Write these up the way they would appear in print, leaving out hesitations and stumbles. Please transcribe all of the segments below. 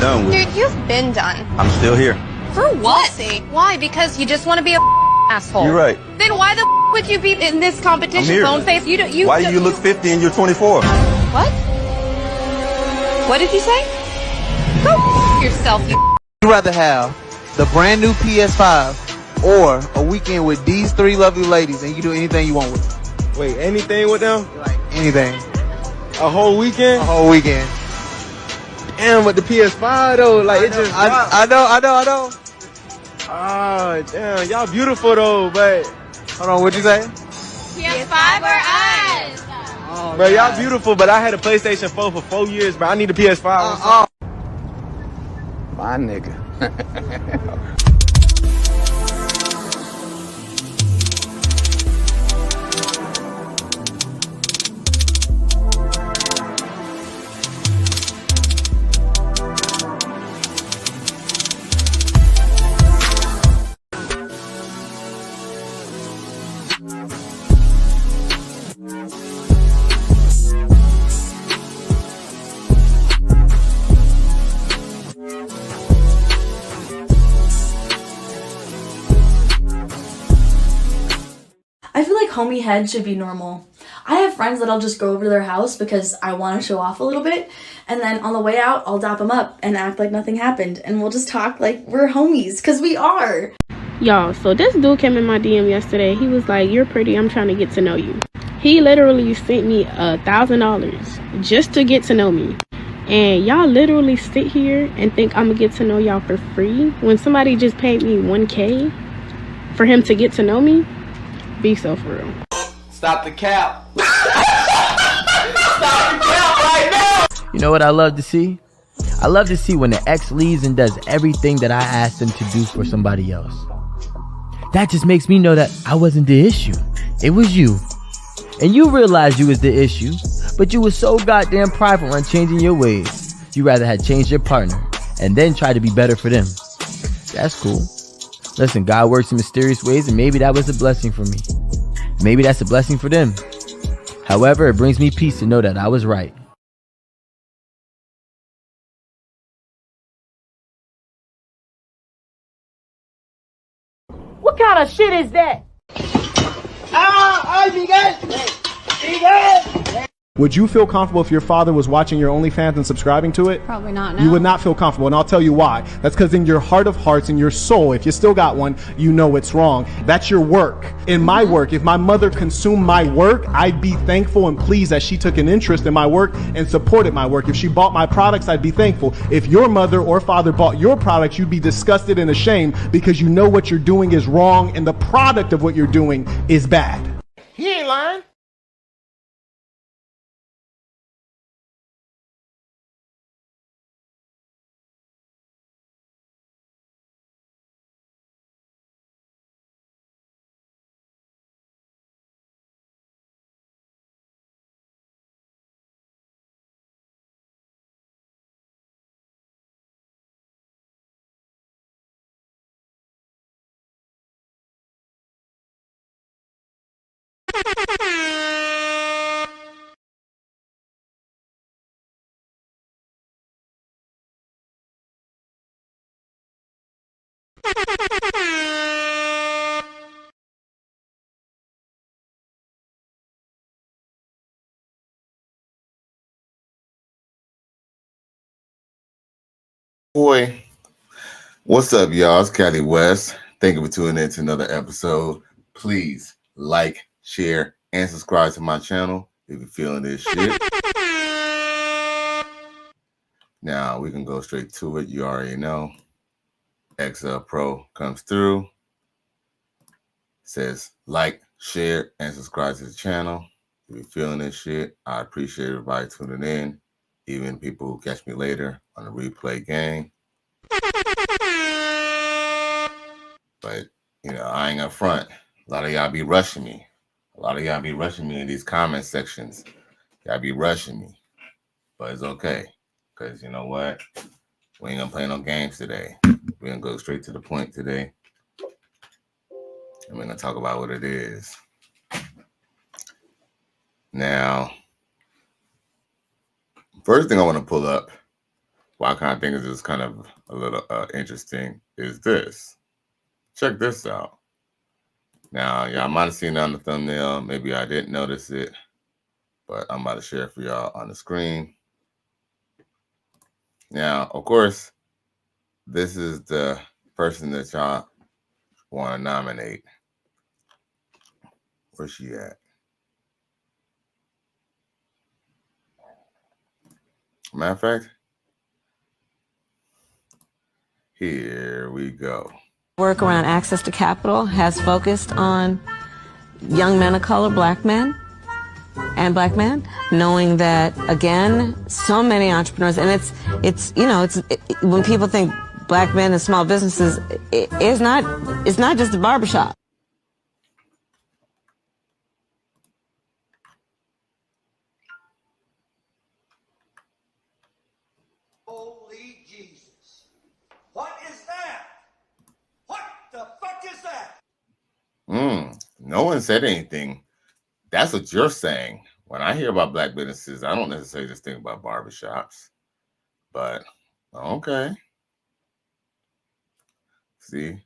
done with. Dude, you've been done. I'm still here. For what? Why? Because you just want to be a asshole. You're right. Then why the would you be in this competition, bone face? Why do you look 50 and you're 24? What? What did you say? Go yourself, you. Would you rather have the brand new PS5 or a weekend with these three lovely ladies and you do anything you want with them? Wait, anything with them? Like anything. A whole weekend? A whole weekend. Damn, with the PS5 though, like it just. I know. Ah, damn, y'all beautiful though, but. Hold on, what'd you say? PS5 or us? Oh, bro, y'all beautiful, but I had a PlayStation 4 for 4 years, bro. I need a PS5. My nigga. I feel like homie head should be normal. I have friends that I'll just go over to their house because I want to show off a little bit, and then on the way out, I'll dap them up and act like nothing happened, and we'll just talk like we're homies, because we are. Y'all, so this dude came in my DM yesterday. He was like, "You're pretty, I'm trying to get to know you." He literally sent me $1,000 just to get to know me. And y'all literally sit here and think I'm gonna get to know y'all for free when somebody just paid me $1K for him to get to know me? Be so for real. Stop the cap. Stop the cap right now. You know what I love to see? I love to see when the ex leaves and does everything that I asked them to do for somebody else. That just makes me know that I wasn't the issue. It was you. And you realized you was the issue, but you was so goddamn prideful on changing your ways. You rather had changed your partner and then try to be better for them. That's cool. Listen, God works in mysterious ways, and maybe that was a blessing for me. Maybe that's a blessing for them. However, it brings me peace to know that I was right. What kind of shit is that? Would you feel comfortable if your father was watching your OnlyFans and subscribing to it? Probably not, no. You would not feel comfortable, and I'll tell you why. That's because in your heart of hearts, in your soul, if you still got one, you know it's wrong. That's your work. In my work, if my mother consumed my work, I'd be thankful and pleased that she took an interest in my work and supported my work. If she bought my products, I'd be thankful. If your mother or father bought your products, you'd be disgusted and ashamed because you know what you're doing is wrong and the product of what you're doing is bad. He ain't lying. Boy, what's up, y'all? It's Cali West. Thank you for tuning in to another episode. Please like, share, and subscribe to my channel if you're feeling this shit. Now, we can go straight to it. You already know. XL Pro comes through. Says like, share, and subscribe to the channel. If you're feeling this shit, I appreciate everybody tuning in. Even people who catch me later on the replay game. But, you know, I ain't gonna front. A lot of y'all be rushing me. A lot of y'all be rushing me in these comment sections. Y'all be rushing me. But it's okay. Because you know what? We ain't gonna play no games today. We're gonna go straight to the point today. And we're gonna talk about what it is. Now, first thing I want to pull up what I kind of think is just kind of a little interesting is this. Check this out. Now, y'all might have seen it on the thumbnail. Maybe I didn't notice it, but I'm about to share it for y'all on the screen. Now, of course, this is the person that y'all want to nominate. Where's she at? Matter of fact, here we go. Work around access to capital has focused on young men of color, black men, and black men, knowing that, again, so many entrepreneurs, and it's when people think black men and small businesses, it's not just a barbershop. Holy Jesus. What is that? What the fuck is that? No one said anything. That's what you're saying. When I hear about black businesses, I don't necessarily just think about barbershops. But, okay. See,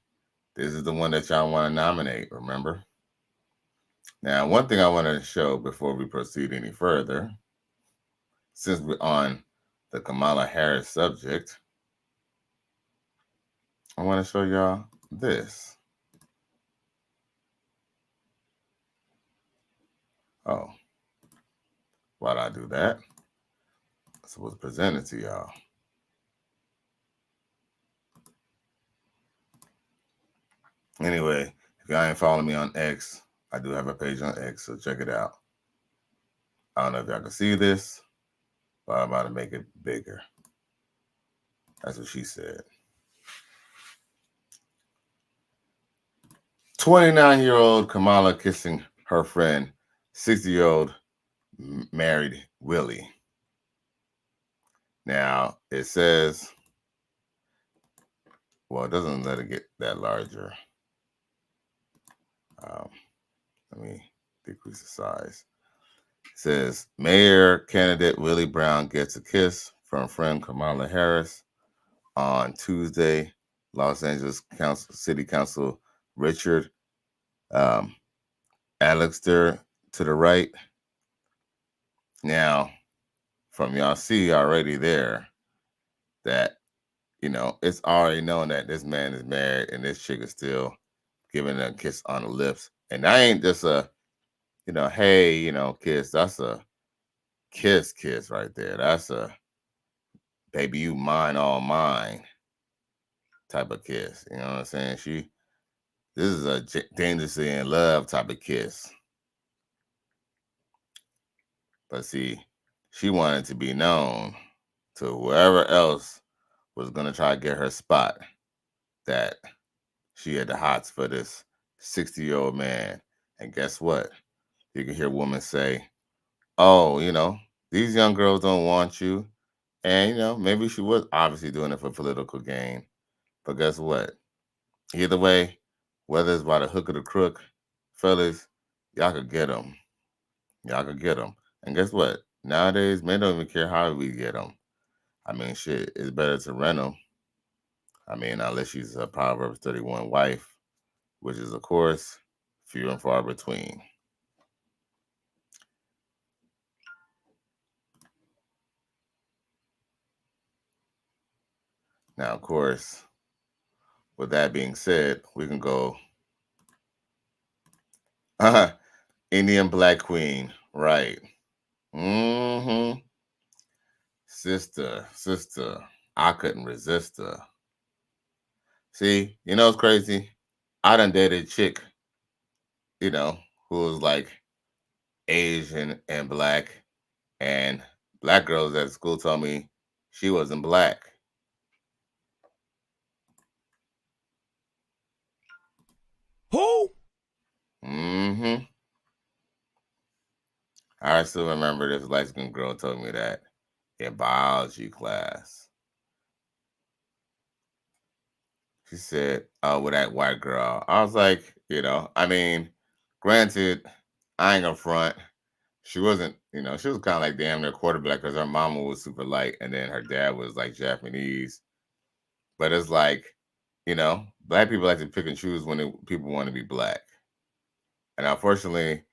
this is the one that y'all want to nominate, remember? Now, one thing I want to show before we proceed any further, since we're on the Kamala Harris subject, I want to show y'all this. Oh, why'd I do that? I'm supposed to present it to y'all. Anyway, if y'all ain't following me on X, I do have a page on X, so check it out. I don't know if y'all can see this, but I'm about to make it bigger. That's what she said. 29-year-old Kamala kissing her friend, 60-year-old married Willie. Now, it says, well, it doesn't let it get that larger. Let me decrease the size. It says, Mayor candidate Willie Brown gets a kiss from friend Kamala Harris on Tuesday. Los Angeles City Council Richard Alexander to the right. Now, from y'all see already there that, it's already known that this man is married and this chick is still giving a kiss on the lips. And that ain't just a, hey, kiss. That's a kiss right there. That's a baby, you mine, all mine type of kiss. You know what I'm saying? This is a dangerously in love type of kiss. But see, she wanted to be known to whoever else was going to try to get her spot that she had the hots for this 60-year-old man. And guess what? You can hear women say, oh, these young girls don't want you. And, maybe she was obviously doing it for political gain. But guess what? Either way, whether it's by the hook or the crook, fellas, y'all could get them. Y'all could get them. And guess what? Nowadays, men don't even care how we get them. I mean, shit, it's better to rent them. I mean, unless she's a Proverbs 31 wife, which is, of course, few and far between. Now, of course, with that being said, we can go Indian Black Queen, right? Sister, I couldn't resist her. See, it's crazy. I done dated a chick, who was like Asian and black, and black girls at school told me she wasn't black. Who? I still remember this light-skinned girl told me that in biology class. She said, oh, with that white girl. I was like, I mean, granted, I ain't gonna front. she wasn't, you know, she was kind of like damn near quarterback because her mama was super light and then her dad was like Japanese. But it's like, you know, black people like to pick and choose when people want to be black. And unfortunately,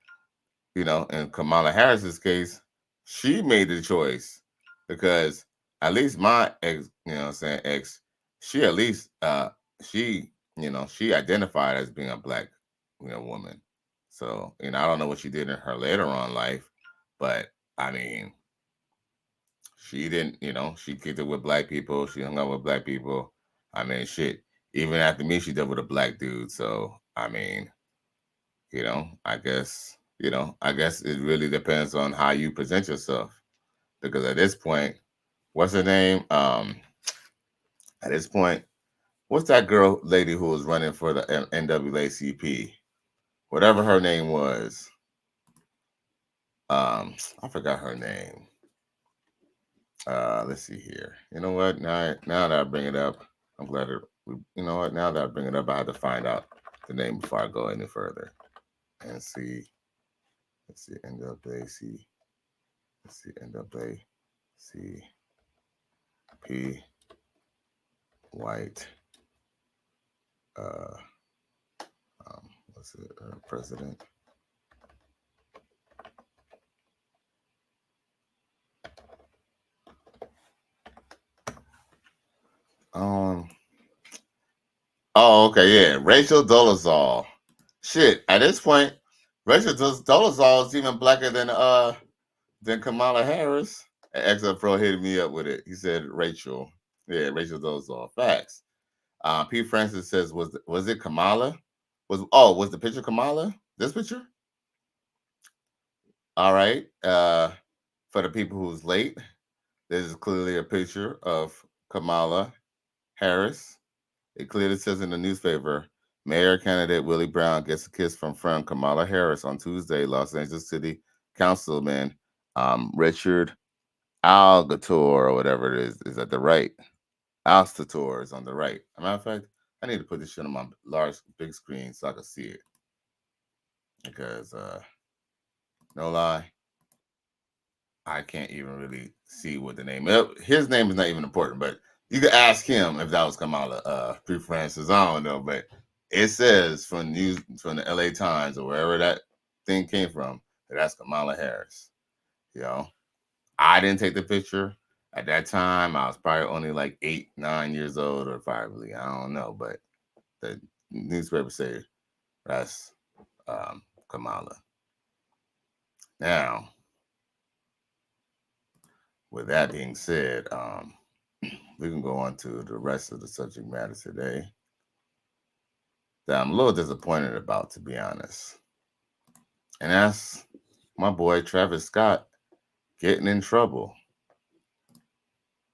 you know, in Kamala Harris's case, she made the choice because at least my ex, you know what I'm saying, ex, she at least she, you know, she identified as being a black, you know, woman. So, you know, I don't know what she did in her later on life, but I mean, she didn't, you know, she kicked it with black people, she hung out with black people. I mean, shit. Even after me, she dealt with a black dude. So, I mean, you know, I guess it really depends on how you present yourself. Because at this point, what's her name? At this point, what's that girl lady who was running for the NAACP? Whatever her name was. I forgot her name. Let's see here. You know what? Now that I bring it up, I'm glad you know what? Now that I bring it up, I had to find out the name before I go any further and see. Let's see, NAACP. Let's see, NAACP. White. What's it? President. Oh, okay, yeah. Rachel Dolezal. Shit. At this point, Rachel Dolezal is even blacker than Kamala Harris. Extra Pro hit me up with it. He said Rachel. Yeah, Rachel Dolezal. Facts. P. Francis says, was it Kamala? Was the picture Kamala? This picture? All right. For the people who's late, this is clearly a picture of Kamala Harris. It clearly says in the newspaper, Mayor candidate Willie Brown gets a kiss from friend Kamala Harris on Tuesday. Los Angeles City Councilman Richard Algator, or whatever it is at the right. Alstator is on the right. As a matter of fact, I need to put this shit on my big screen so I can see it. Because, no lie, I can't even really see what the name is. His name is not even important, but you could ask him if that was Kamala P. Francis. I don't know, but it says from the LA Times or wherever that thing came from that that's Kamala Harris. You know, I didn't take the picture at that time. I was probably only like 8, 9 years old, or probably, I don't know, but the newspaper said that's Kamala. Now, with that being said, we can go on to the rest of the subject matter today that I'm a little disappointed about, to be honest. And that's my boy Travis Scott getting in trouble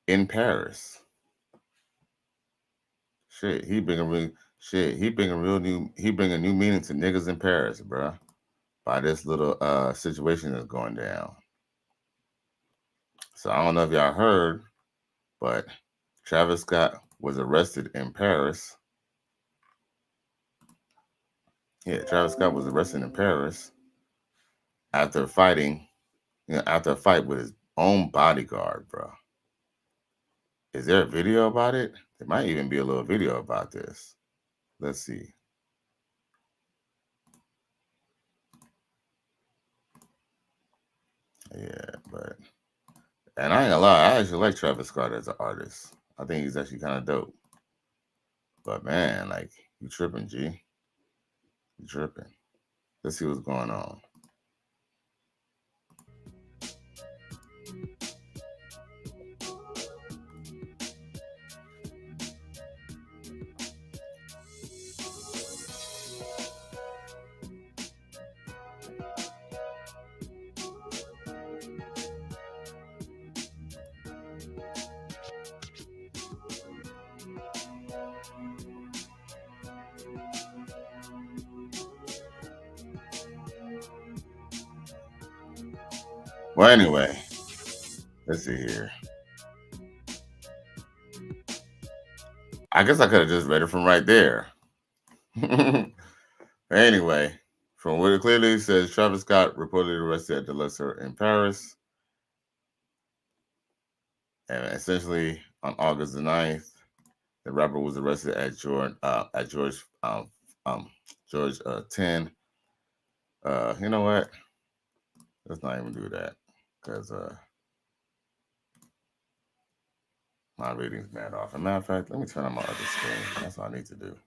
in Paris. Shit, he bring a new meaning to niggas in Paris, bruh. By this little situation that's going down. So I don't know if y'all heard, but Travis Scott was arrested in Paris. Yeah, Travis Scott was arrested in Paris after fighting, after a fight with his own bodyguard, bro. Is there a video about it? There might even be a little video about this. Let's see. Yeah, and I ain't gonna lie, I actually like Travis Scott as an artist. I think he's actually kind of dope. But man, like, you tripping, G. You tripping. Let's see what's going on. Well, anyway, let's see here. I guess I could have just read it from right there. Anyway, From what it clearly says, Travis Scott reportedly arrested at the Luxor in Paris. And essentially, on August the 9th, the rapper was arrested at George 10. You know what? Let's not even do that because my reading's mad off. As a matter of fact, let me turn on my other screen. That's what I need to do.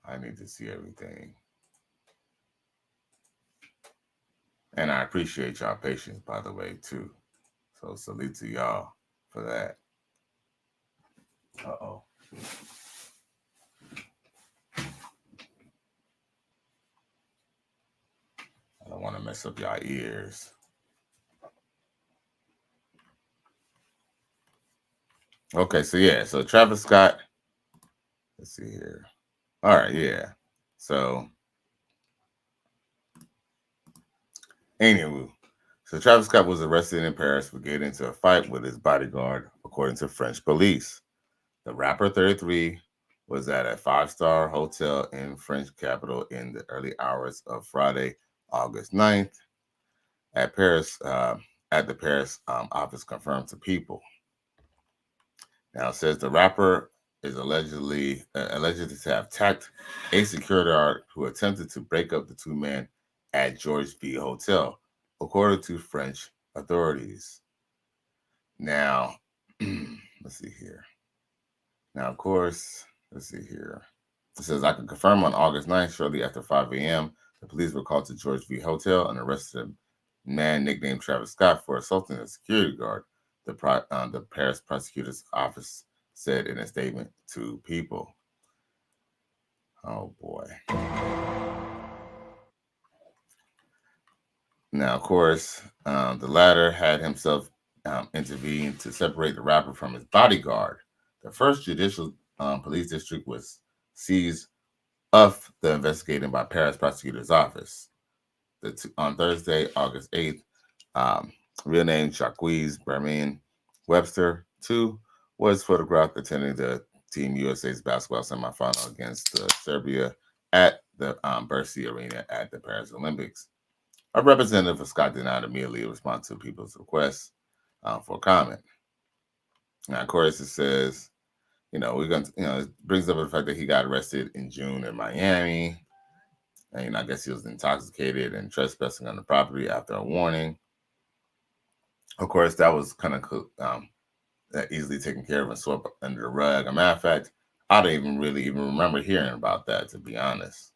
I need to see everything. And I appreciate y'all patience, by the way, too. So salute to y'all for that. Uh-oh. I don't want to mess up y'all ears. Okay, so yeah, so Travis Scott. Let's see here. All right, yeah. So, anywho, so Travis Scott was arrested in Paris for getting into a fight with his bodyguard, according to French police. The rapper, 33, was at a 5-star hotel in French capital in the early hours of Friday, August 9th. At the Paris office confirmed to People. Now it says the rapper is alleged to have attacked a security guard who attempted to break up the two men at George V Hotel, according to French authorities. Now, let's see here. Now, of course, let's see here. It says, I can confirm on August 9th, shortly after 5 a.m., the police were called to George V Hotel and arrested a man nicknamed Travis Scott for assaulting a security guard, the Paris prosecutor's office said in a statement to People. Oh, boy. Now, of course, the latter had himself intervene to separate the rapper from his bodyguard. The first judicial police district was seized of the investigating by Paris prosecutor's office. On Thursday, August 8th, real name Jacques Bermin Webster, 2, was photographed attending the Team USA's basketball semifinal against Serbia at the Bercy Arena at the Paris Olympics. A representative of Scott did not immediately respond to People's request for comment. Now, of course, it says, it brings up the fact that he got arrested in June in Miami. And I guess he was intoxicated and trespassing on the property after a warning. Of course, that was kind of easily taken care of and swept under the rug. As a matter of fact, I don't even really remember hearing about that, to be honest.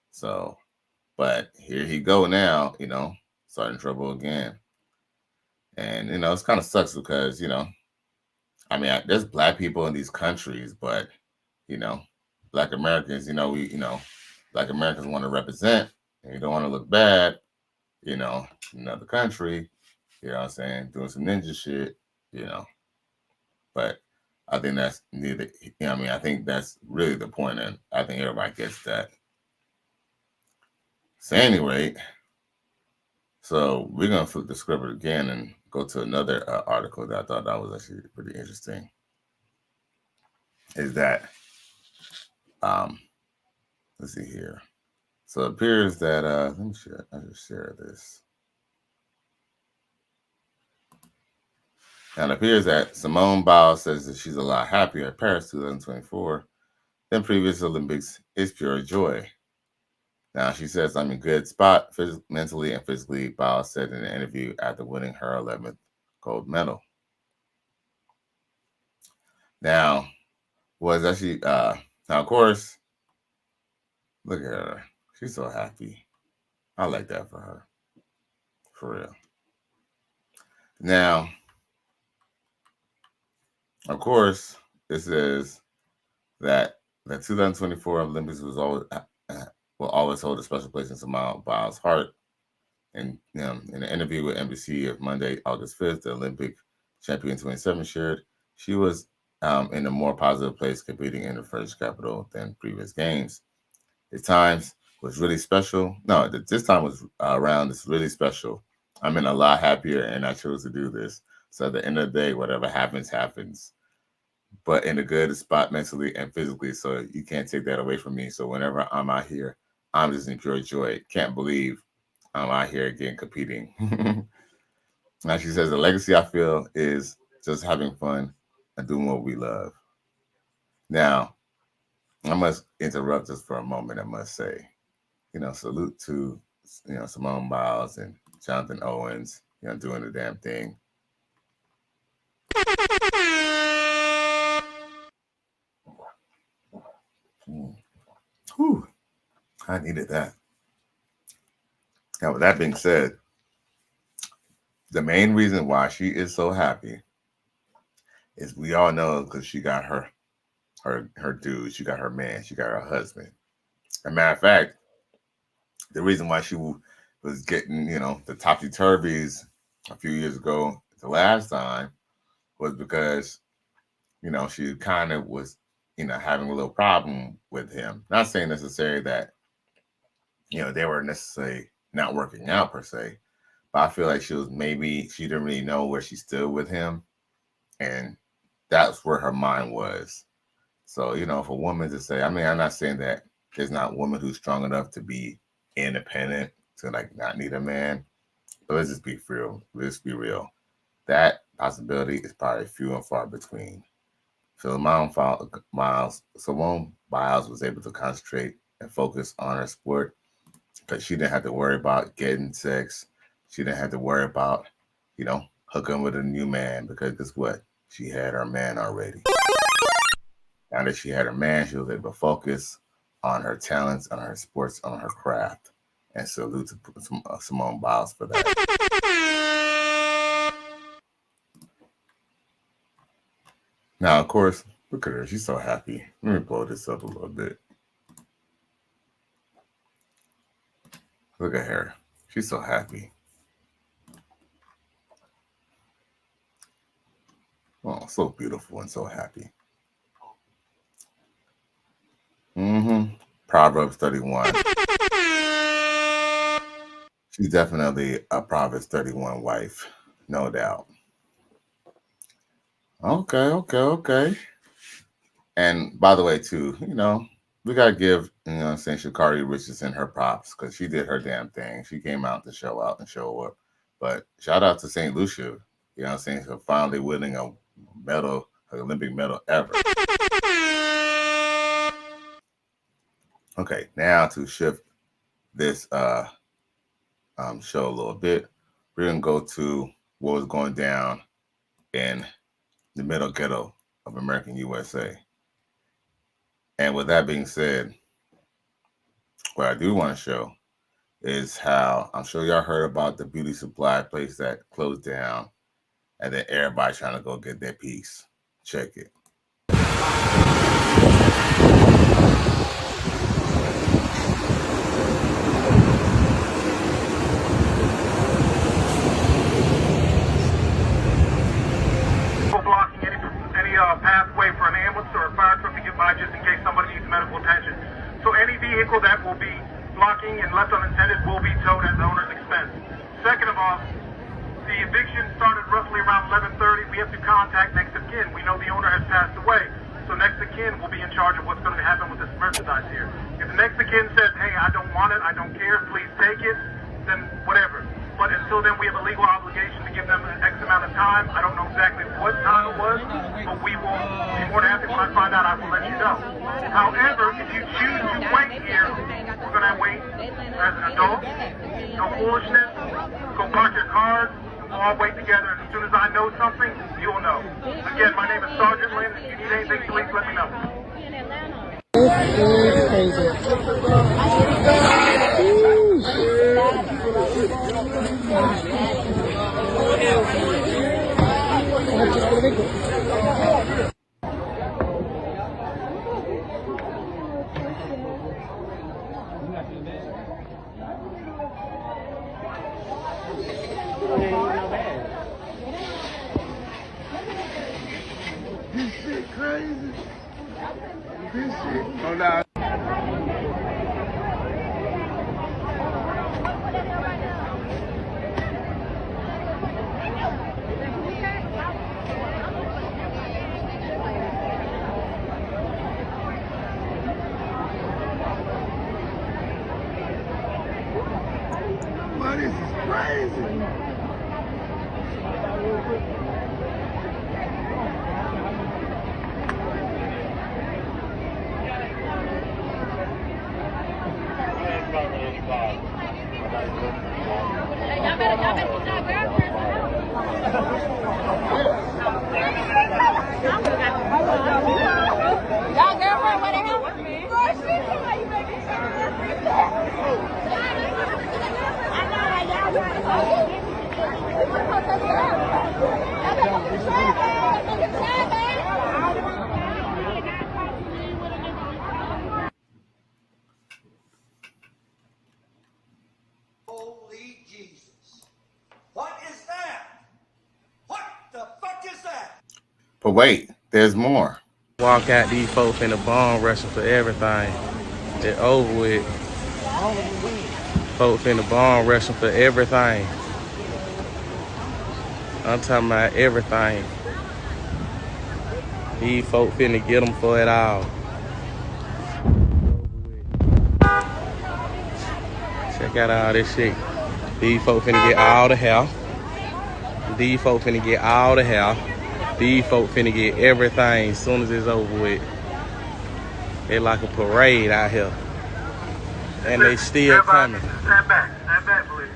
So, but here he go now, starting trouble again. And, it's kind of sucks because, there's black people in these countries, but, black Americans, black Americans want to represent, and you don't want to look bad, in another country, you know what I'm saying, doing some ninja shit, But I think that's neither, I think that's really the point, and I think everybody gets that. So anyway, so we're going to flip the script again and go to another article that I thought that was actually pretty interesting. Is that, let's see here. So it appears that, let me share, I'll just share this. And it appears that Simone Biles says that she's a lot happier at Paris 2024 than previous Olympics is pure joy. Now, she says, I'm in good spot mentally and physically, Biles said in an interview after winning her 11th gold medal. Now, was actually, now, of course, look at her. She's so happy. I like that for her. For real. Now, of course, it says that the 2024 Olympics will always hold a special place in Simone Biles' heart. And in an interview with NBC of Monday, August 5th, the Olympic champion 27 shared she was in a more positive place competing in the French capital than previous games. This time was really special. No, this time was around. It's really special. I'm in a lot happier, and I chose to do this. So at the end of the day, whatever happens, happens. but in a good spot mentally and physically. So you can't take that away from me. So whenever I'm out here, I'm just in pure joy. Can't believe I'm out here again competing. Now she says the legacy I feel is just having fun and doing what we love. Now, I must interrupt just for a moment, I must say. Salute to Simone Biles and Jonathan Owens, doing the damn thing. Whew, I needed that. Now, with that being said, the main reason why she is so happy is we all know because she got her dude, she got her man, she got her husband. As a matter of fact, the reason why she was getting, the topsy-turvies a few years ago, the last time, was because, she kind of was, having a little problem with him. Not saying necessarily that, they were necessarily not working out per se, but I feel like she didn't really know where she stood with him. And that's where her mind was. So, if a woman to say, I'm not saying that there's not a woman who's strong enough to be independent, to not need a man, but let's just be real. Let's be real. That possibility is probably few and far between. Simone Biles was able to concentrate and focus on her sport because she didn't have to worry about getting sex. She didn't have to worry about, hooking with a new man because guess what? She had her man already. Now that she had her man, she was able to focus on her talents, on her sports, on her craft. And salute to Simone Biles for that. Now, of course, look at her. She's so happy. Let me blow this up a little bit. Look at her. She's so happy. Oh, so beautiful and so happy. Proverbs 31. She's definitely a Proverbs 31 wife, no doubt. Okay. And by the way, too, we got to give, Sha'Carri Richardson her props because she did her damn thing. She came out to show out and show up. But shout out to St. Lucia, for finally winning a medal, an Olympic medal ever. Okay, now to shift this show a little bit, we're going to go to what was going down in the middle ghetto of American USA. And with that being said, what I do want to show is how, I'm sure y'all heard about the beauty supply place that closed down and then everybody trying to go get their piece. Check it. Pathway for an ambulance or a fire truck to get by just in case somebody needs medical attention. So any vehicle that will be blocking and left unattended will be towed at the owner's expense. Second of all, the eviction started roughly around 11:30. We have to contact next of kin. We know the owner has passed away, so next of kin will be in charge of what's going to happen with this merchandise here. If the next of kin says, hey, I don't want it, I don't care, please take it, then whatever. But until then, we have a legal obligation to give them an X amount of time. I don't know exactly what time it was, but we will be more than happy. When I find out, I will let you know. However, if you choose to wait here, we're going to wait as an adult. No foolishness. Go park your cars. We'll all wait together. And as soon as I know something, you'll know. Again, my name is Sergeant Lynn. If you need anything, please let me know. This shit crazy. This shit. Oh, no. Y'all girlfriend, what the hell? Girl, she told me you make me say I know why y'all trying to Holy Jesus. What is that? What the fuck is that? But wait, there's more. Walk out these folks in the bomb rushing for everything. It's over with. Folks in the bomb rushing for everything. I'm talking about everything. These folks finna get them for it all. Check out all this shit. These folks finna get all the hair. These folks finna get all the hair. These folks finna get everything as soon as it's over with. It's like a parade out here. And they still coming. Stand back, please.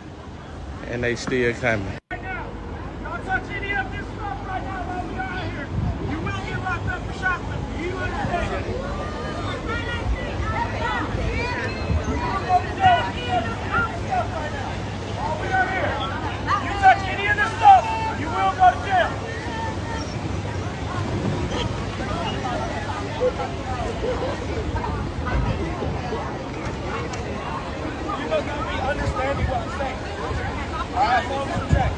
And they still coming. Don't touch any of this stuff right now while we are here. You will get locked up for shoplifting. You understand? You will go to jail for any of this stuff right now. While we are here. You touch any of this stuff, you will go to jail. You must not be understanding what I'm saying. All right, so I'm check.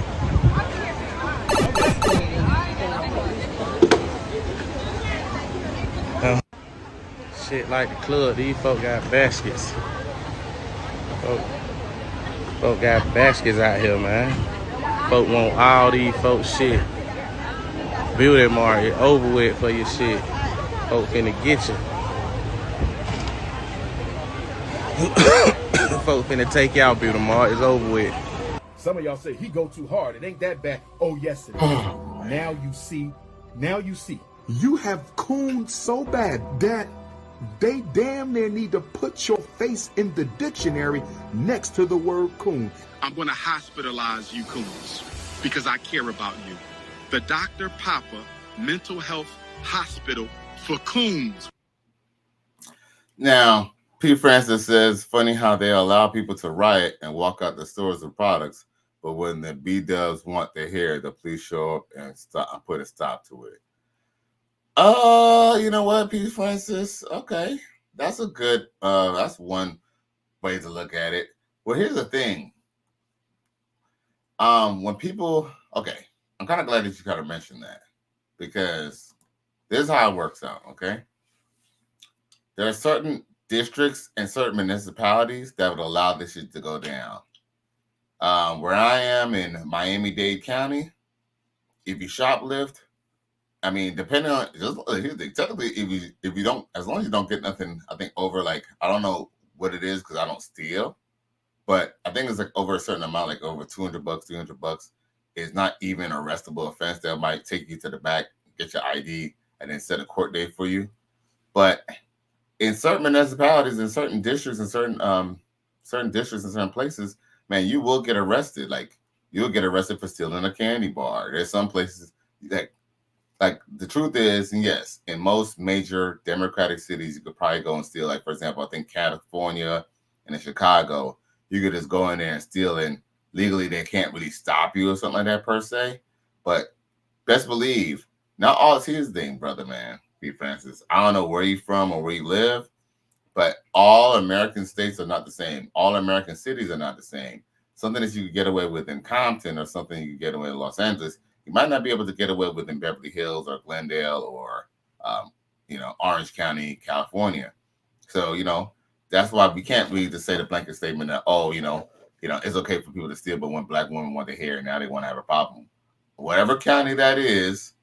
Shit like the club, these folk got baskets. Folk got baskets out here, man. Folk want all these folks shit. Beauty market over with for your shit. Folk finna get you. Folk finna take out Beauty Mart. It's over with. Some of y'all say he go too hard. It ain't that bad. Oh yes it is. Now you see. You have cooned so bad that they damn near need to put your face in the dictionary next to the word coon. I'm going to hospitalize you coons because I care about you. The Dr. Papa Mental Health Hospital for Coons. Now, P. Francis says, funny how they allow people to riot and walk out the stores with products, but when the B-dubs want their hair, the police show up and put a stop to it. You know what, P. Francis? Okay, that's a good, that's one way to look at it. Well, here's the thing. When people, okay, I'm kind of glad that you kind of mentioned that because this is how it works out, okay? There are certain districts and certain municipalities that would allow this shit to go down. Where I am in Miami-Dade County, if you shoplift, I mean, depending on here's the thing. Technically, if you don't, as long as you don't get nothing, I think over like I don't know what it is because I don't steal, but I think it's like over a certain amount, like over $200, $300. It's not even an arrestable offense. That might take you to the back, get your ID, and then set a court date for you. But in certain municipalities, in certain districts, in certain districts, in certain places, man, you will get arrested. Like you'll get arrested for stealing a candy bar. There's some places that. Like the truth is, and yes, in most major democratic cities, you could probably go and steal. Like, for example, I think California and in Chicago, you could just go in there and steal, and legally they can't really stop you or something like that per se. But best believe, not all is his thing, brother, man, P. Francis. I don't know where you're from or where you live, but all American states are not the same. All American cities are not the same. Something that you could get away with in Compton or something you could get away in Los Angeles, you might not be able to get away with in Beverly Hills or Glendale or, Orange County, California. So, that's why we can't really just say the blanket statement that, it's okay for people to steal, but when black women want their hair, now they want to have a problem. Whatever county that is,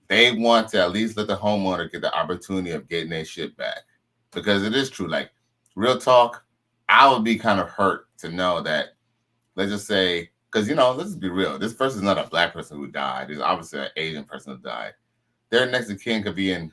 they want to at least let the homeowner get the opportunity of getting their shit back. Because it is true. Like, real talk, I would be kind of hurt to know that, let's just say, because, let's be real. This person is not a black person who died. It's obviously an Asian person who died. Their next of kin could be in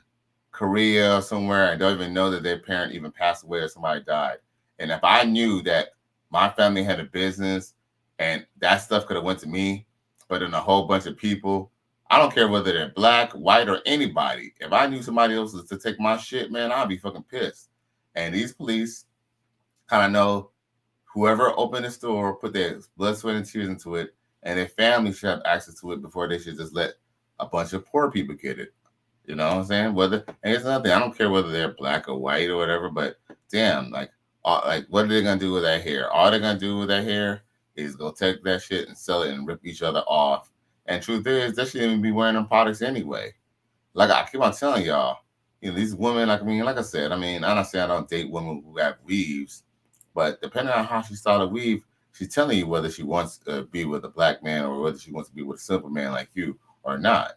Korea or somewhere and don't even know that their parent even passed away or somebody died. And if I knew that my family had a business And that stuff could have went to me, but in a whole bunch of people, I don't care whether they're black, white, or anybody. If I knew somebody else was to take my shit, man, I'd be fucking pissed. And these police kind of know whoever opened the store put their blood, sweat, and tears into it, and their family should have access to it before they should just let a bunch of poor people get it. You know what I'm saying? And it's another thing. I don't care whether they're black or white or whatever, but damn, like what are they gonna do with that hair? All they're gonna do with that hair is go take that shit and sell it and rip each other off. And truth is, they shouldn't even be wearing them products anyway. Like I keep on telling y'all, these women, like I said, I'm not saying I don't date women who have weaves, but depending on how she started a weave, she's telling you whether she wants to be with a black man or whether she wants to be with a simple man like you or not.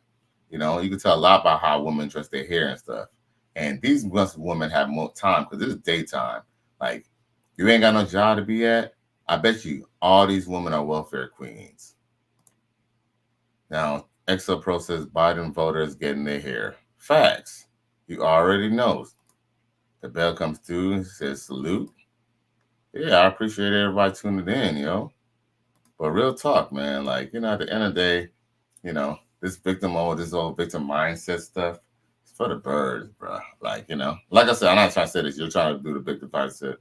You can tell a lot about how women dress their hair and stuff. And these women have more time because this is daytime. Like, you ain't got no job to be at. I bet you all these women are welfare queens. Now, Exo Pro says Biden voters getting their hair. Facts. You already know. The bell comes through and says salute. Yeah, I appreciate everybody tuning in, yo. But real talk, man. Like, at the end of the day, this whole victim mindset stuff, it's for the birds, bro. Like, like I said, I'm not trying to say this. You're trying to do the victim mindset.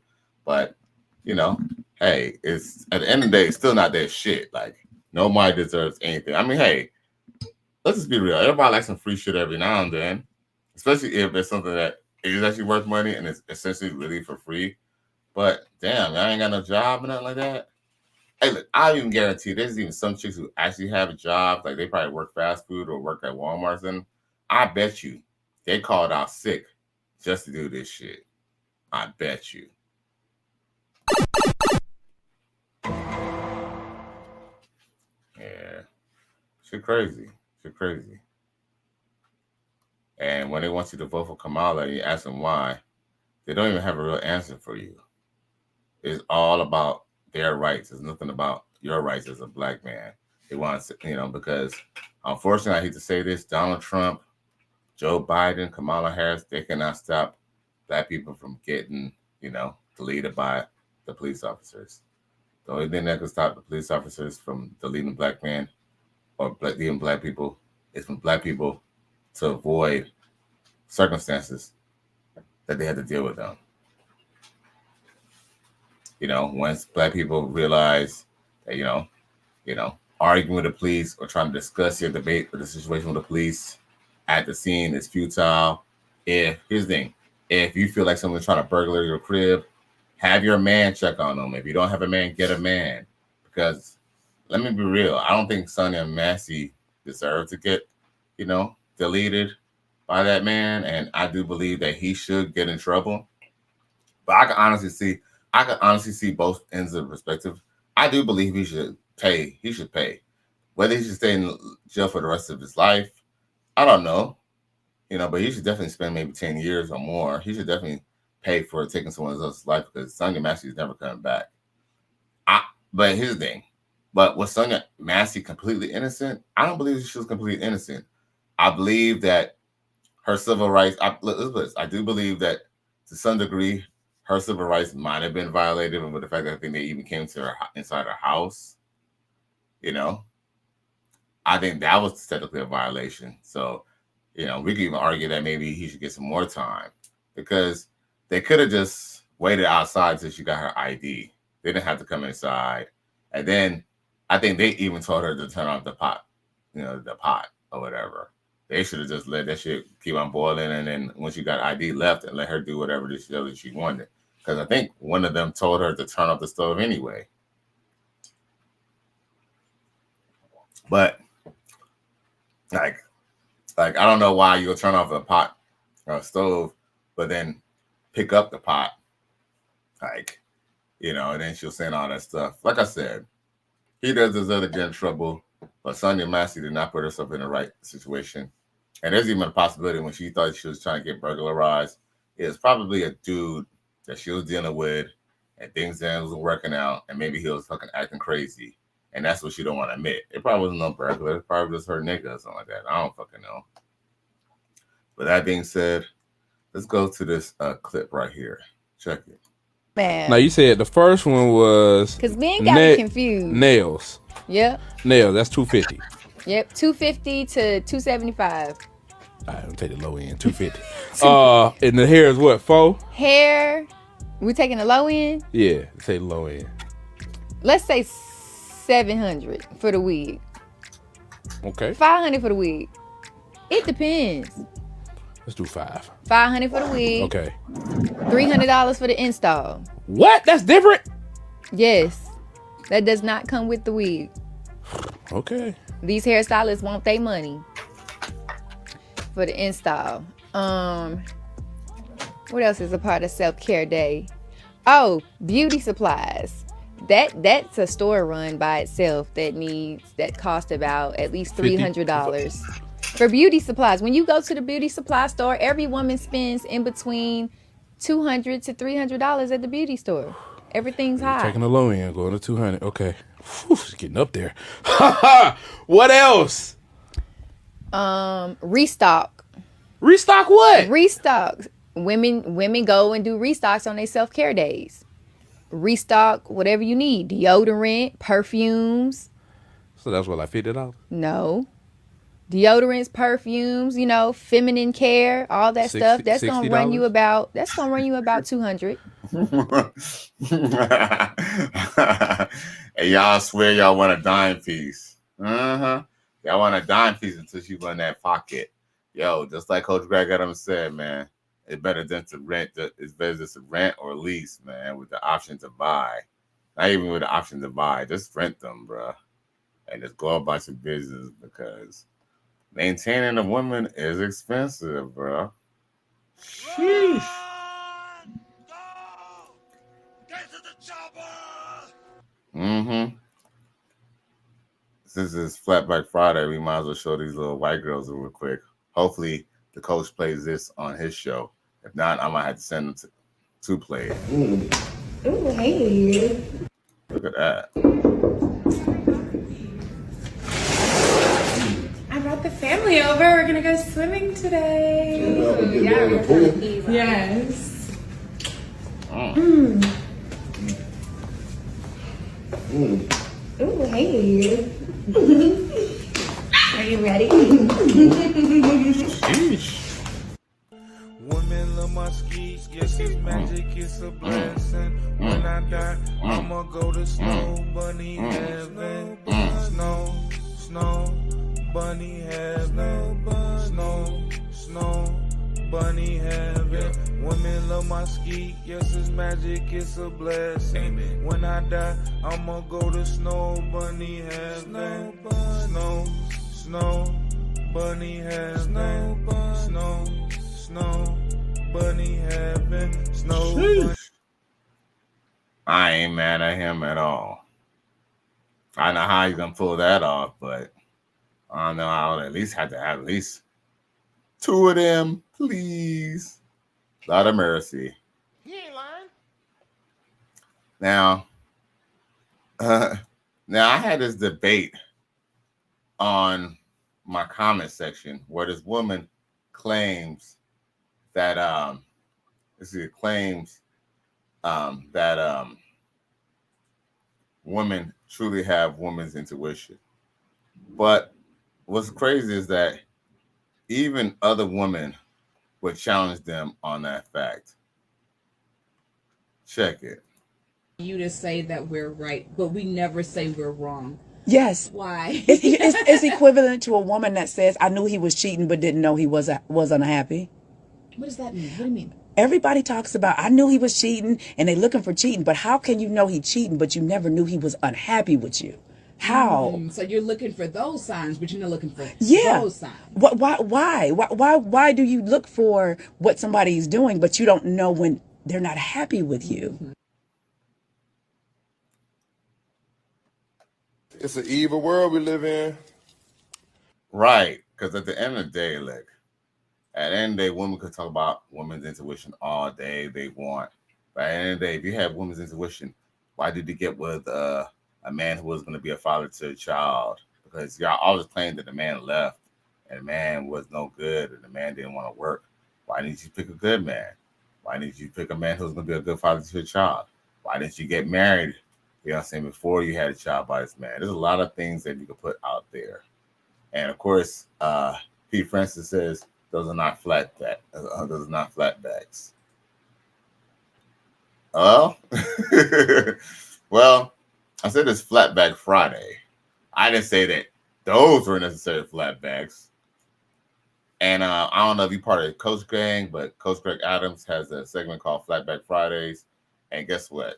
But, hey, it's at the end of the day, it's still not their shit. Like, nobody deserves anything. Hey, let's just be real. Everybody likes some free shit every now and then, especially if it's something that is actually worth money and it's essentially really for free. But damn, I ain't got no job or nothing like that. Hey, look, I even guarantee there's even some chicks who actually have a job, like they probably work fast food or work at Walmart, and I bet you they called out sick just to do this shit. I bet you. Yeah. Shit crazy. And when they want you to vote for Kamala and you ask them why, they don't even have a real answer for you. It's all about their rights. It's nothing about your rights as a black man. They want to, because unfortunately, I hate to say this, Donald Trump, Joe Biden, Kamala Harris, they cannot stop black people from getting, deleted by the police officers. The only thing that can stop the police officers from deleting black men or deleting black people is from black people to avoid circumstances that they had to deal with them. Once black people realize that, arguing with the police or trying to discuss your debate or the situation with the police at the scene is futile. Here's the thing, if you feel like someone's trying to burglary your crib, have your man check on them. If you don't have a man, get a man. Because let me be real, I don't think Sonia Massey deserves to get, deleted by that man. And I do believe that he should get in trouble. But I can honestly see both ends of the perspective. I do believe he should pay. He should pay. Whether he should stay in jail for the rest of his life, I don't know. But he should definitely spend maybe 10 years or more. He should definitely pay for taking someone else's life because Sonia Massey is never coming back. But here's the thing. But was Sonia Massey completely innocent? I don't believe she was completely innocent. I believe that her civil rights, I do believe that to some degree, her civil rights might have been violated with the fact that I think they even came to her inside her house. I think that was technically a violation. So, we could even argue that maybe he should get some more time because they could have just waited outside until she got her ID. They didn't have to come inside. And then I think they even told her to turn off the pot, the pot or whatever. They should have just let that shit keep on boiling. And then when she got ID left and let her do whatever she wanted. Because I think one of them told her to turn off the stove anyway. But like I don't know why you'll turn off a pot or a stove, but then pick up the pot. And then she'll send all that stuff. Like I said, he does deserve to get in trouble, but Sonia Massey did not put herself in the right situation. And there's even a possibility when she thought she was trying to get burglarized, it was probably a dude that she was dealing with and things that wasn't working out, and maybe he was fucking acting crazy. And that's what she don't want to admit. It probably wasn't no burglar. It probably just her nigga or something like that. I don't fucking know. But that being said, let's go to this clip right here. Check it. Man. Now you said the first one was Because men got me confused. Nails. Yep. Nails, that's $250. Yep. $250 to $275. Alright, I'll take the low end, $250. And the hair is what, $4? Hair. We taking the low end? Yeah, say the low end. Let's say $700 for the wig. Okay. $500 for the wig. It depends. Let's do $500. $500 for the wig. Okay. $300 for the install. What? That's different? Yes. That does not come with the wig. Okay. These hairstylists want their money for the install. What else is a part of self-care day? Oh, beauty supplies. That's a store run by itself that cost about at least $300 for beauty supplies. When you go to the beauty supply store, every woman spends in between $200 to $300 at the beauty store. Everything's high. Taking the low end, going to $200. Okay. Whew, it's getting up there. What else? Restock. Restock what? Restock. Women go and do restocks on their self-care days. Restock whatever you need. Deodorant, perfumes. So that's what, like $50? No. Deodorants, perfumes, feminine care, all that stuff. That's gonna run you about $200. Hey, y'all swear y'all want a dime piece. Y'all want a dime piece until she run that pocket. Yo, just like Coach Greg Adams said, man, it's better than to rent. It's better than to rent or lease, man, with the option to buy. Not even with the option to buy, just rent them, bro, and just go about your business, because maintaining a woman is expensive, bro. Sheesh. Since it's Flatback Friday, we might as well show these little white girls real quick. Hopefully, the coach plays this on his show. If not, I might have to send them to play it. Ooh, hey. Look at that. I brought the family over. We're gonna go swimming today. Yeah, we're gonna Yes. Ooh, hey. Are you ready? Women love my skis, yes, it's magic, it's a blessing. When I die, I'ma go to snow bunny heaven. Snow bunny heaven. Snow bunny heaven. Women love my ski, yes, it's magic, it's a blessing. When I die, I'ma go to snow bunny heaven. Snow bunny heaven. Snow bunny heaven. Snow bunny. I ain't mad at him at all. I know how he's gonna pull that off, but I don't know. I'll at least have to have at least two of them, please. Lot of mercy. He ain't lying. Now I had this debate on my comment section where this woman claims that women truly have women's intuition. But what's crazy is that even other women would challenge them on that fact. Check it. You to say that we're right, but we never say we're wrong. Yes. Why? It's equivalent to a woman that says, I knew he was cheating but didn't know he was unhappy. What does that mean? What do you mean? Everybody talks about, I knew he was cheating and they're looking for cheating, but how can you know he cheating but you never knew he was unhappy with you? How? So you're looking for those signs, but you're not looking for those signs. Why do you look for what somebody's doing but you don't know when they're not happy with you? It's an evil world we live in. Right. Because at the end of the day, look, at the end of the day, women could talk about women's intuition all day they want. But at the end of the day, if you have women's intuition, why did you get with a man who was going to be a father to a child? Because y'all always claim that the man left and the man was no good and the man didn't want to work. Why didn't you pick a good man? Why didn't you pick a man who's going to be a good father to your child? Why didn't you get married, you know what I'm saying, before you had a child by this man? There's a lot of things that you can put out there. And of course, Pete Francis says those are not those are not flatbacks. Oh, well, I said it's Flatback Friday. I didn't say that those were necessarily flatbacks. And I don't know if you're part of the Coach Gang, but Coach Greg Adams has a segment called Flatback Fridays. And guess what?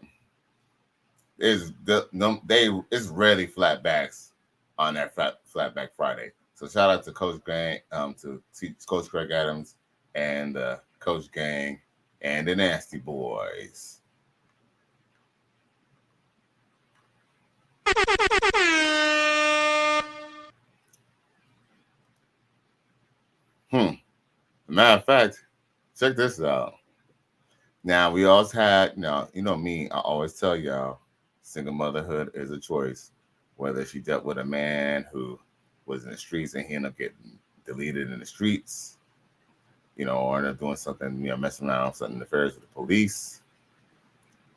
It's rarely flatbacks on that Flatback Friday. So shout out to Coach Gang, to Coach Greg Adams and Coach Gang and the Nasty Boys. Matter of fact, check this out. Now we also had, you know me, I always tell y'all, single motherhood is a choice. Whether she dealt with a man who was in the streets and he ended up getting deleted in the streets, or ended up doing something, messing around, something nefarious with the police.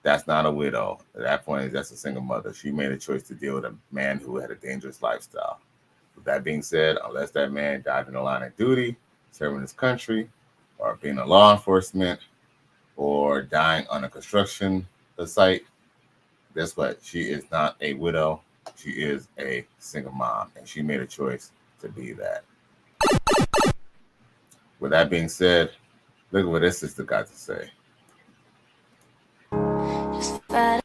That's not a widow. At that point, that's a single mother. She made a choice to deal with a man who had a dangerous lifestyle. With that being said, unless that man died in the line of duty, serving his country, or being a law enforcement, or dying on a construction site, guess what? She is not a widow. She is a single mom, and she made a choice to be that. With that being said, look at what this sister got to say. I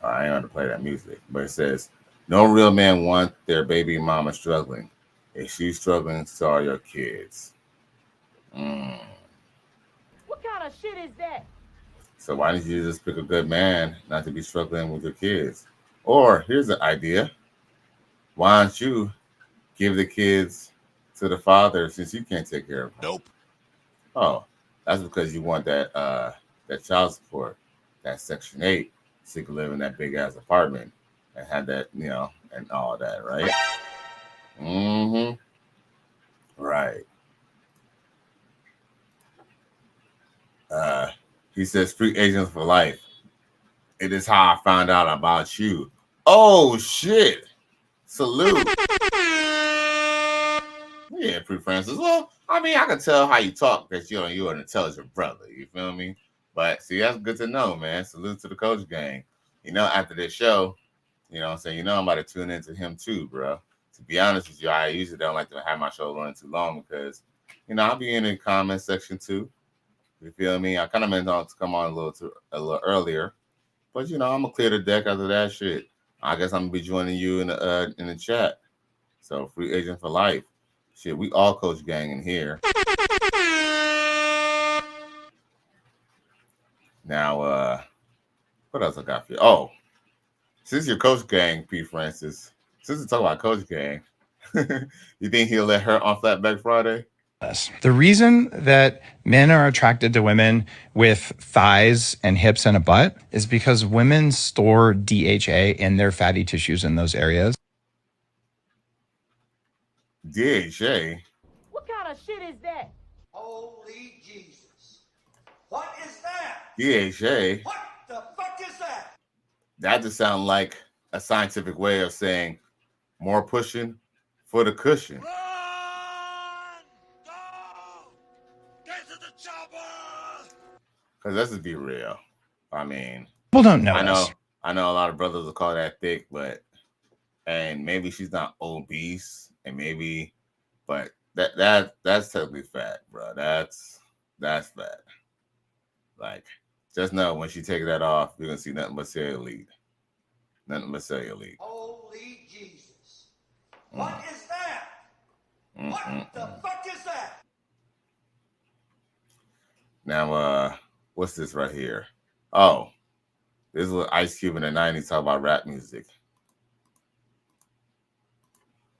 ain't going to play that music, but it says, no real man wants their baby mama struggling. If she's struggling, so are your kids. What kind of shit is that? So why didn't you just pick a good man not to be struggling with your kids? Or here's an idea. Why don't you give the kids to the father since you can't take care of them? Nope. Oh, that's because you want that child support, that Section 8, so you can live in that big ass apartment and have that, and all that, right? Right. He says, free agents for life. It is how I found out about you. Oh, shit. Salute. Yeah, Pre Francis. Well, I mean, I can tell how you talk that you're an intelligent brother. You feel me? But see, that's good to know, man. Salute to the Coach Gang. After this show, I'm saying, I'm about to tune into him too, bro. To be honest with you, I usually don't like to have my show running too long because, I'll be in the comment section too. You feel me? I kind of meant to come on a little earlier, but I'm gonna clear the deck after that shit. I guess I'm gonna be joining you in the chat. So free agent for life. Shit, we all Coach Gang in here. Now, what else I got for you? Oh, since you're Coach Gang, P. Francis, since we talk about Coach Gang, you think he'll let her on Flatback Friday? The reason that men are attracted to women with thighs and hips and a butt is because women store DHA in their fatty tissues in those areas. DHA? What kind of shit is that? Holy Jesus. What is that? DHA? What the fuck is that? That just sounds like a scientific way of saying more pushing for the cushion. Because let's just be real. I mean, people don't know. I know a lot of brothers will call that thick, and maybe she's not obese, but that's technically fat, bro. That's fat. Like, just know when she takes that off, you're gonna see nothing but cellulite. Nothing but cellulite. Holy Jesus. What is that? What the fuck is that? Now, what's this right here? Oh, this is what Ice Cube in the 90s talk about rap music.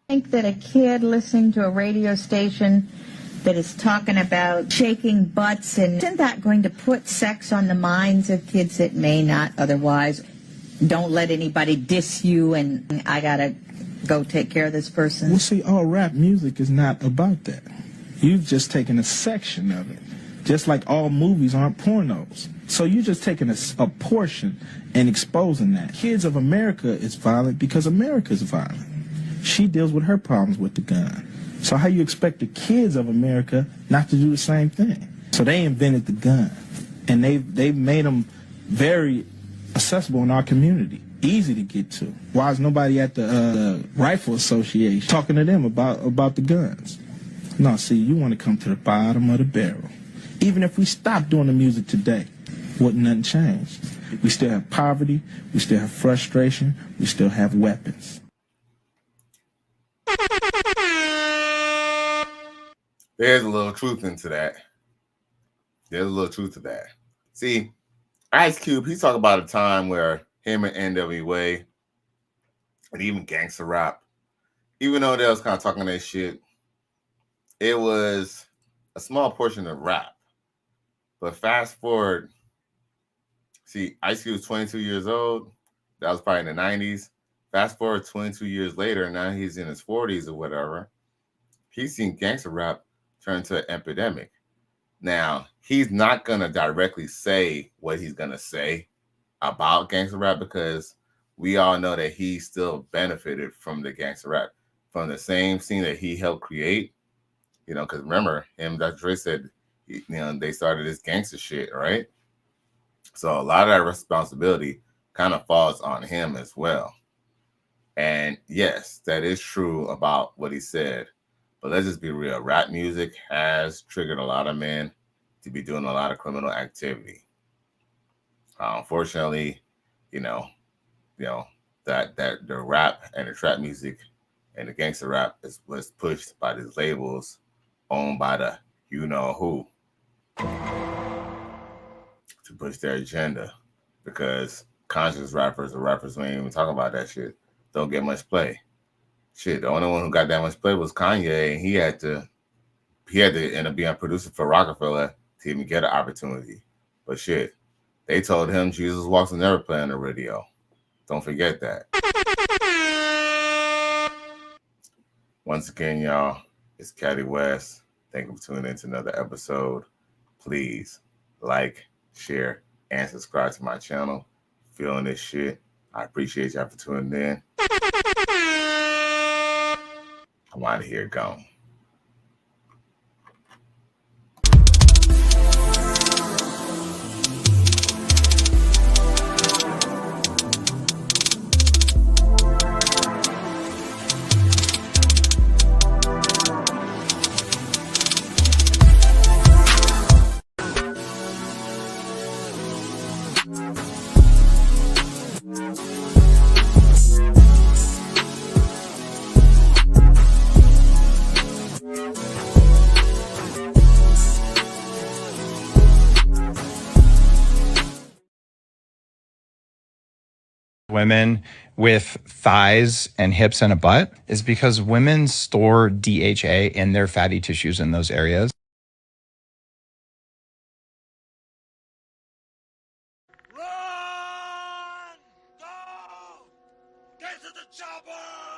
I think that a kid listening to a radio station that is talking about shaking butts, and isn't that going to put sex on the minds of kids that may not otherwise? Don't let anybody diss you, and I gotta go take care of this person. Well, see, all rap music is not about that. You've just taken a section of it. Just like all movies aren't pornos. So you're just taking a portion and exposing that. Kids of America is violent because America is violent. She deals with her problems with the gun. So how you expect the kids of America not to do the same thing? So they invented the gun, and they've made them very accessible in our community, easy to get to. Why is nobody at the Rifle Association talking to them about the guns? No, see, you want to come to the bottom of the barrel. Even if we stopped doing the music today, wouldn't nothing change. We still have poverty, we still have frustration, we still have weapons. There's a little truth into that. There's a little truth to that. See, Ice Cube, he's talking about a time where him and NWA and even gangster rap, even though they was kind of talking that shit, it was a small portion of rap. But fast forward, see, Ice Cube was 22 years old. That was probably in the 90s. Fast forward 22 years later, now he's in his 40s or whatever. He's seen gangster rap turn to an epidemic. Now, he's not going to directly say what he's going to say about gangster rap because we all know that he still benefited from the gangster rap, from the same scene that he helped create. You know, because remember, Dr. Dre said, you know, they started this gangster shit, right? So a lot of that responsibility kind of falls on him as well. And yes, that is true about what he said. But let's just be real. Rap music has triggered a lot of men to be doing a lot of criminal activity. Unfortunately, that the rap and the trap music and the gangster rap was pushed by these labels owned by the you know who to push their agenda, because conscious rappers or rappers who ain't even talking about that shit don't get much play. Shit, the only one who got that much play was Kanye, and he had to end up being a producer for Rockefeller to even get an opportunity. But shit, they told him Jesus Walks will never play on the radio. Don't forget that. Once again, y'all, it's Caddy West. Thank you for tuning in to another episode. Please like, share, and subscribe to my channel. Feeling this shit, I appreciate y'all for tuning in. I'm out of here, gone. Women with thighs and hips and a butt is because women store DHA in their fatty tissues in those areas. Run! Go! Get to the chopper!